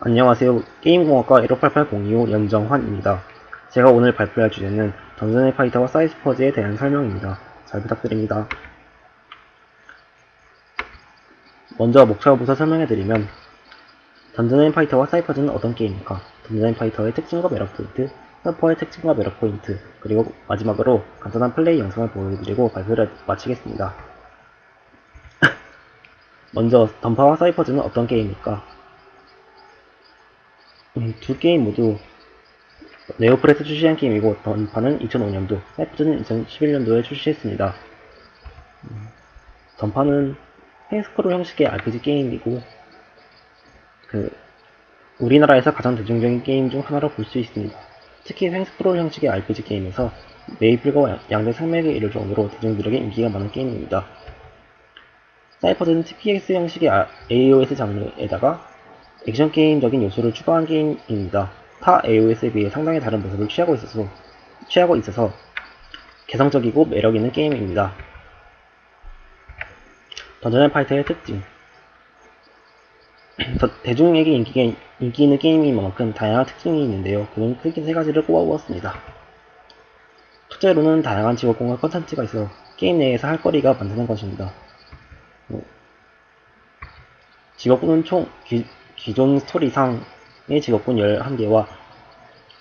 안녕하세요. 게임공학과 1588025 연정환입니다. 제가 오늘 발표할 주제는 던전 앤 파이터와 사이퍼즈에 대한 설명입니다. 잘 부탁드립니다. 먼저 목차부터 설명해드리면 던전 앤 파이터와 사이퍼즈는 어떤 게임입니까? 던전 앤 파이터의 특징과 매력 포인트, 사이퍼의 특징과 매력 포인트, 그리고 마지막으로 간단한 플레이 영상을 보여드리고 발표를 마치겠습니다. 먼저 던파와 사이퍼즈는 어떤 게임입니까? 두 게임 모두 네오프레스 출시한 게임이고 던파는 2005년도, 사이퍼즈는 2011년도에 출시했습니다. 던파는 횡스크롤 형식의 RPG 게임이고 우리나라에서 가장 대중적인 게임 중 하나로 볼 수 있습니다. 특히 횡스크롤 형식의 RPG 게임에서 메이플과 양대 산맥에 이를 정도로 대중들에게 인기가 많은 게임입니다. 사이퍼즈는 TPS 형식의 AOS 장르에다가 액션 게임적인 요소를 추가한 게임입니다. 타 AOS에 비해 상당히 다른 모습을 취하고 있어서 개성적이고 매력있는 게임입니다. 던전 앤 파이터의 특징. 대중에게 인기 있는 게임인 만큼 다양한 특징이 있는데요. 그는 크게 세 가지를 꼽아보았습니다. 첫째로는 다양한 직업군과 컨텐츠가 있어 게임 내에서 할 거리가 많다는 것입니다. 직업군은 총 기존 스토리상의 직업군 11개와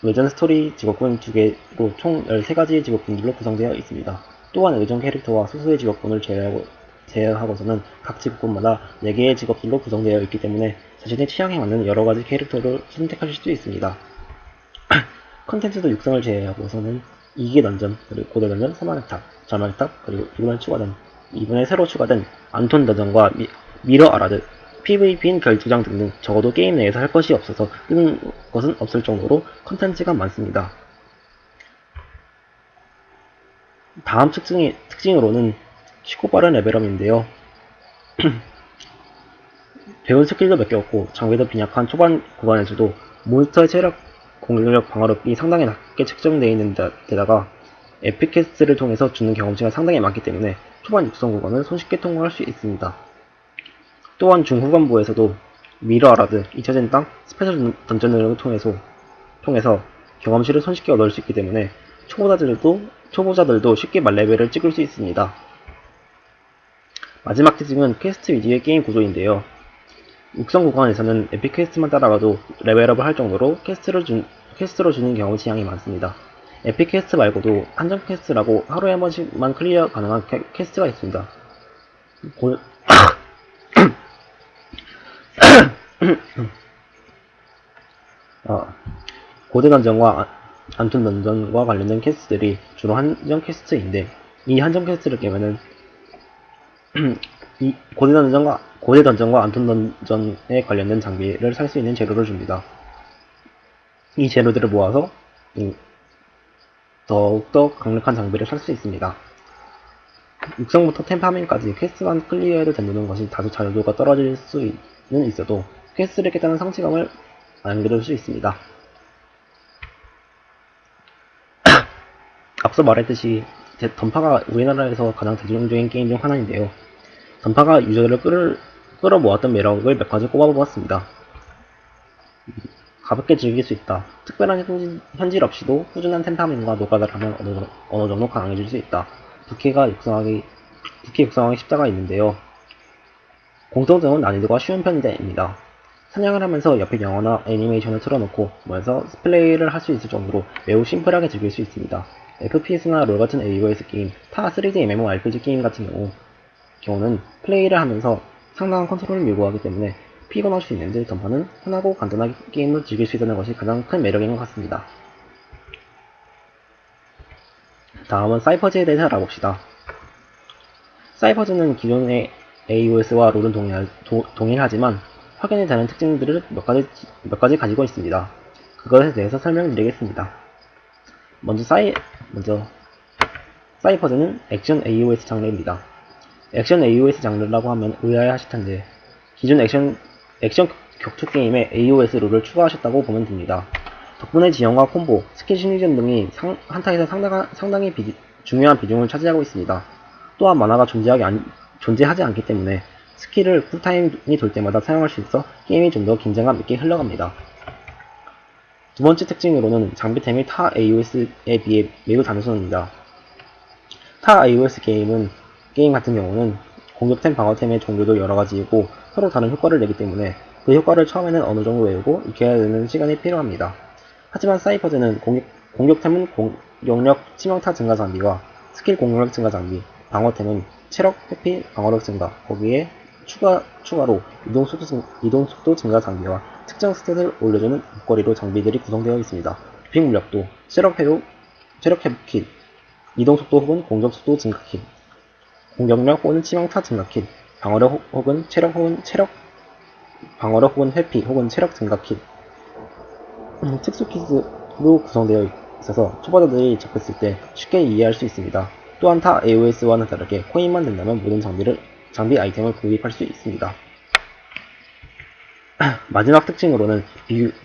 외전 스토리 직업군 2개로 총 13가지의 직업군들로 구성되어 있습니다. 또한 의전 캐릭터와 소수의 직업군을 제외하고서는 각 직업군마다 4개의 직업들로 구성되어 있기 때문에 자신의 취향에 맞는 여러가지 캐릭터를 선택하실 수 있습니다. 컨텐츠도 육성을 제외하고서는 2기 던전, 그리고 고대 던전, 사망의 탑, 절망의 탑, 그리고 이번에 새로 추가된 안톤 던전과 미러 아라드, PVP인 결투장 등등 적어도 게임 내에서 할 것이 없어서 뜨는 것은 없을 정도로 컨텐츠가 많습니다. 다음 특징으로는 쉽고 빠른 레벨업인데요. 배운 스킬도 몇 개 없고 장비도 빈약한 초반 구간에서도 몬스터의 체력, 공격력, 방어력이 상당히 낮게 측정되어 있는 데다가 에픽퀘스트를 통해서 주는 경험치가 상당히 많기 때문에 초반 육성 구간은 손쉽게 통과할 수 있습니다. 또한 중후반부에서도 미러 아라드, 잊혀진 땅, 스페셜 던전을 통해서 경험치를 손쉽게 얻을 수 있기 때문에 초보자들도 쉽게 만레벨을 찍을 수 있습니다. 마지막 특징은 퀘스트 위주의 게임 구조인데요. 육성 구간에서는 에픽 퀘스트만 따라가도 레벨업을 할 정도로 퀘스트로 주는 경험치 양이 많습니다. 에픽 퀘스트 말고도 한정 퀘스트라고 하루에 한 번씩만 클리어 가능한 퀘스트가 있습니다. 고대 던전과 안톤 던전과 관련된 퀘스트들이 주로 한정 퀘스트인데 이 한정 퀘스트를 깨면은 이 고대 던전과 안톤 던전에 관련된 장비를 살 수 있는 재료를 줍니다. 이 재료들을 모아서 더욱더 강력한 장비를 살 수 있습니다. 육성부터 템파밍까지 퀘스트만 클리어해도 된다는 것이 다소 자유도가 떨어질 수는 있어도 퀘스트를 깼다는 성취감을 안겨줄 수 있습니다. 앞서 말했듯이 던파가 우리나라에서 가장 대중적인 게임 중 하나인데요. 던파가 유저들을 끌어모았던 매력을 몇 가지 꼽아보았습니다. 가볍게 즐길 수 있다. 특별한 현질 없이도 꾸준한 템파밍과 노가다를 하면 어느 정도 강해질 수 있다. 부캐 육성하기 쉽다가 있는데요. 공통점은 난이도가 쉬운 편이다입니다. 사냥을 하면서 옆에 영화나 애니메이션을 틀어놓고 보면서 스플레이를 할 수 있을 정도로 매우 심플하게 즐길 수 있습니다. FPS나 롤 같은 AOS 게임, 타 3D MMORPG 게임 같은 경우는 플레이를 하면서 상당한 컨트롤을 요구하기 때문에 피곤할 수 있는데 던파는 편하고 간단하게 게임을 즐길 수 있다는 것이 가장 큰 매력인 것 같습니다. 다음은 사이퍼즈에 대해서 알아봅시다. 사이퍼즈는 기존의 AOS와 롤은 동일하지만 확연히 다른 특징들을 몇 가지 가지고 있습니다. 그것에 대해서 설명드리겠습니다. 먼저 사이퍼즈는 액션 AOS 장르입니다. 액션 AOS 장르라고 하면 의아해하실 텐데 기존 액션 격투 게임에 AOS 룰을 추가하셨다고 보면 됩니다. 덕분에 지형과 콤보, 스킬 심리전 등이 한타에서 상당히 중요한 비중을 차지하고 있습니다. 또한 만화가 존재하지 않기 때문에 스킬을 쿨타임이 돌 때마다 사용할 수 있어 게임이 좀 더 긴장감 있게 흘러갑니다. 두 번째 특징으로는 장비템이 타 AOS에 비해 매우 단순합니다. 타 AOS 게임 같은 경우는 공격템, 방어템의 종류도 여러가지이고 서로 다른 효과를 내기 때문에 그 효과를 처음에는 어느 정도 외우고 익혀야 되는 시간이 필요합니다. 하지만 사이퍼즈는 공격템은 공격력 치명타 증가 장비와 스킬 공격력 증가 장비, 방어템은 체력, 회피, 방어력 증가, 거기에 추가로 이동속도 증가 장비와 특정 스탯을 올려주는 목걸이로 장비들이 구성되어 있습니다. 빅 물약도 체력 회복 킷, 이동속도 혹은 공격속도 증가 킷, 공격력 혹은 치명타 증가 킷, 방어력 혹은 방어력 혹은 회피 혹은 체력 증가 킷, 특수 킷으로 구성되어 있어서 초보자들이 접했을 때 쉽게 이해할 수 있습니다. 또한 타 AOS와는 다르게 코인만 된다면 모든 장비 아이템을 구입할 수 있습니다. 마지막 특징으로는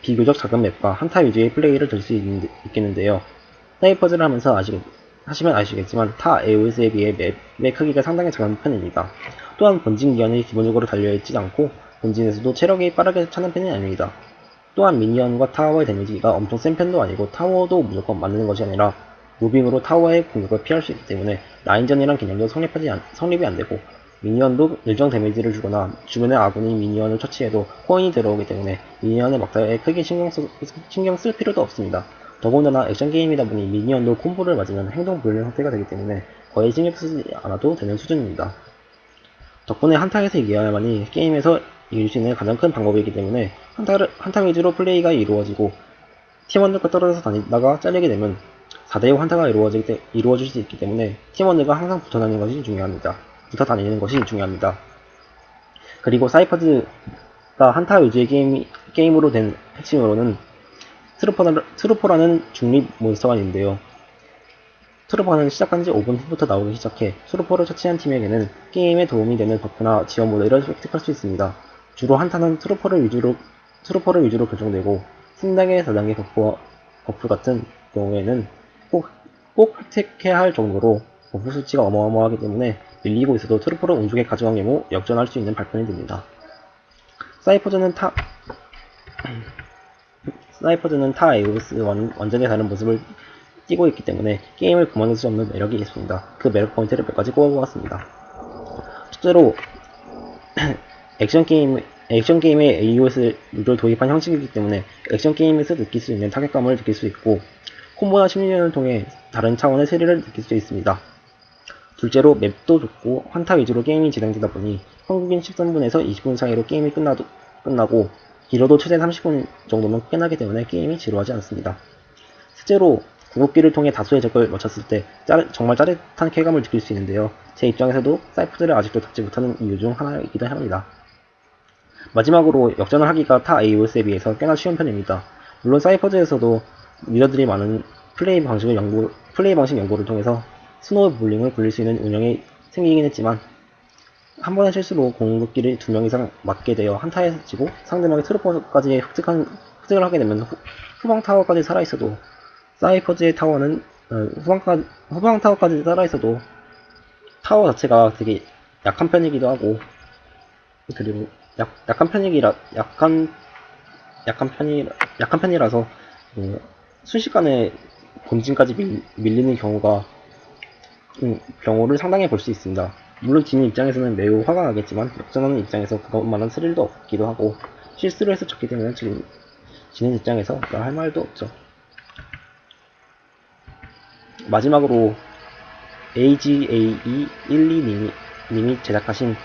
비교적 작은 맵과 한타 위주의 플레이를 들 수 있겠는데요. 사이퍼즈를 하면서 하시면 아시겠지만 타 AOS에 비해 맵의 크기가 상당히 작은 편입니다. 또한 본진 기한이 기본적으로 달려있지 않고 본진에서도 체력이 빠르게 차는 편이 아닙니다. 또한 미니언과 타워의 데미지가 엄청 센 편도 아니고 타워도 무조건 맞는 것이 아니라 무빙으로 타워의 공격을 피할 수 있기 때문에 라인전이란 개념도 성립이 안되고 미니언도 일정 데미지를 주거나 주변의 아군이 미니언을 처치해도 코인이 들어오기 때문에 미니언의 막타에 크게 신경 쓸 필요도 없습니다. 더군다나 액션 게임이다 보니 미니언도 콤보를 맞으면 행동 불능 상태가 되기 때문에 거의 신경 쓰지 않아도 되는 수준입니다. 덕분에 한타에서 이겨야만이 게임에서 이길 수 있는 가장 큰 방법이기 때문에 한타 위주로 플레이가 이루어지고 팀원들과 떨어져서 다니다가 잘리게 되면 4대5 한타가 이루어질 수 있기 때문에 팀원들과 항상 붙어 다니는 것이 중요합니다. 그리고 사이퍼즈가 한타 위주의 게임으로 된 핵심으로는 트루퍼라는 중립 몬스터가 있는데요. 트루퍼는 시작한 지 5분 후부터 나오기 시작해 트루퍼를 처치한 팀에게는 게임에 도움이 되는 버프나 지원 모델을 획득할 수 있습니다. 주로 한타는 트루퍼를 위주로 결정되고 3단계, 4단계 버프 같은 경우에는 꼭 획득해야 할 정도로 버프 수치가 어마어마하기 때문에 밀리고 있어도 트루퍼를 운 좋게 가져간 경우 역전할 수 있는 발판이 됩니다. 사이퍼즈는 타 AOS와는 완전히 다른 모습을 띄고 있기 때문에 게임을 그만둘 수 없는 매력이 있습니다. 그 매력 포인트를 몇 가지 꼽아보았습니다. 첫째로 액션 게임의 AOS를 도입한 형식이기 때문에 액션 게임에서 느낄 수 있는 타격감을 느낄 수 있고 콤보나 심리전을 통해 다른 차원의 스릴을 느낄 수 있습니다. 둘째로 맵도 좋고 한타 위주로 게임이 진행되다 보니 한국인 13분에서 20분 사이로 게임이 끝나고 길어도 최대 30분 정도면 끝나기 때문에 게임이 지루하지 않습니다. 셋째로 궁극기를 통해 다수의 적을 맞췄을 때 정말 짜릿한 쾌감을 느낄 수 있는데요. 제 입장에서도 사이퍼즈를 아직도 덮지 못하는 이유 중 하나이기도 합니다. 마지막으로 역전을 하기가 타 AOS에 비해서 꽤나 쉬운 편입니다. 물론 사이퍼즈에서도 유저들이 많은 플레이 방식 연구를 통해서 스노우 볼링을 굴릴 수 있는 운영이 생기긴 했지만 한 번의 실수로 공격기를 2명 이상 맞게 되어 한타에서 지고 상대방의 트루퍼까지 획득을 하게 되면 후방 타워까지 살아있어도 사이퍼즈의 타워는 후방 타워까지 살아있어도 타워 자체가 되게 약한 편이기도 하고 그리고 약한 편이라서 순식간에 본진까지 밀리는 경우를 상당히 볼 수 있습니다. 물론 지는 입장에서는 매우 화가 나겠지만 역전하는 입장에서 그것만한 스릴도 없기도 하고 실수를 해서 졌기 때문에 지는 입장에서 할 말도 없죠. 마지막으로 AGAE12님이 제작하신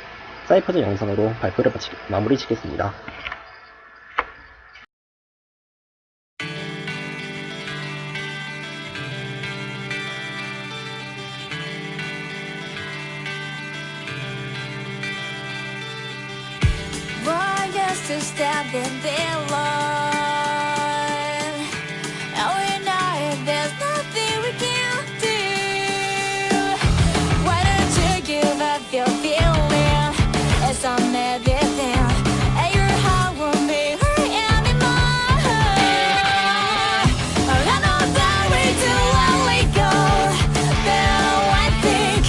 사이퍼즈 영상으로 발표를 마무리 짓겠습니다. To step in their line, and we know there's nothing we can do. Why don't you give up your feeling? It's on everything, and your heart won't be hurt anymore. I know that we do only go, but I think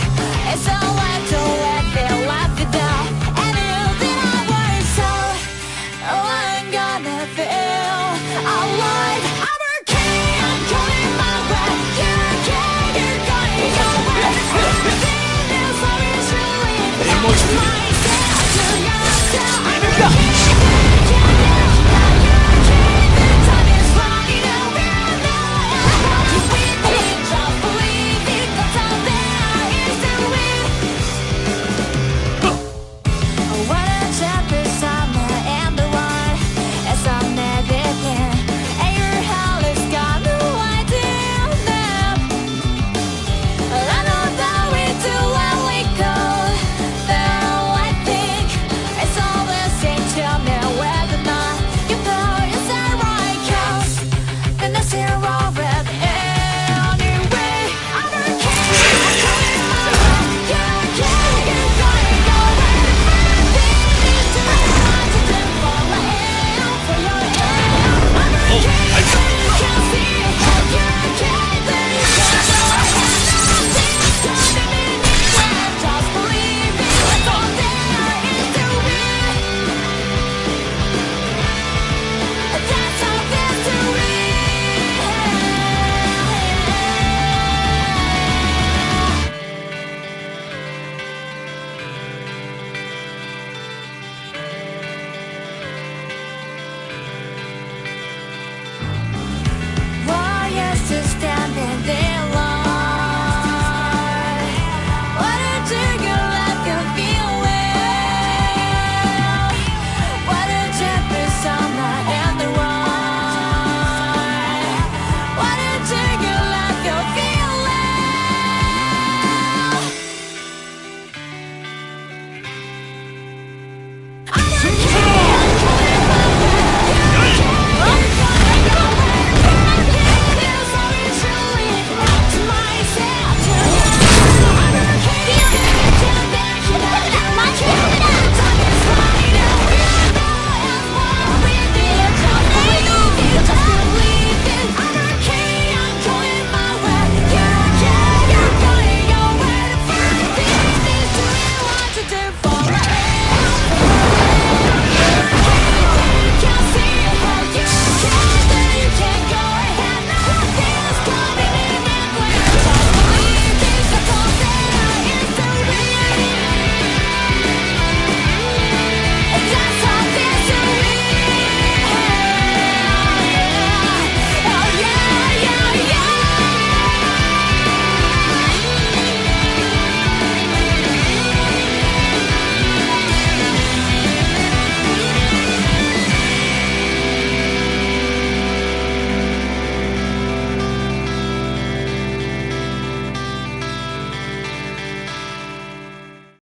it's alright to let them laugh it down. And you anything I like. I'm okay, I'm going my way. You're okay, you're going your way. Everything is always really myself to yourself. I'm okay, the time is running out. You with me, just believe it, 'cause I'm there instantly. What a chap is I'm and the one as I'm everything. And your hell is got no idea now. I know that we do when we go. Though I think it's all the same to me whether or not you know is that right. 'Cause then I see you're all red anyway. I'm okay, I'm going my way. You're okay, you're going your way. Everything is too hard to do for my end, for your end. I'm okay.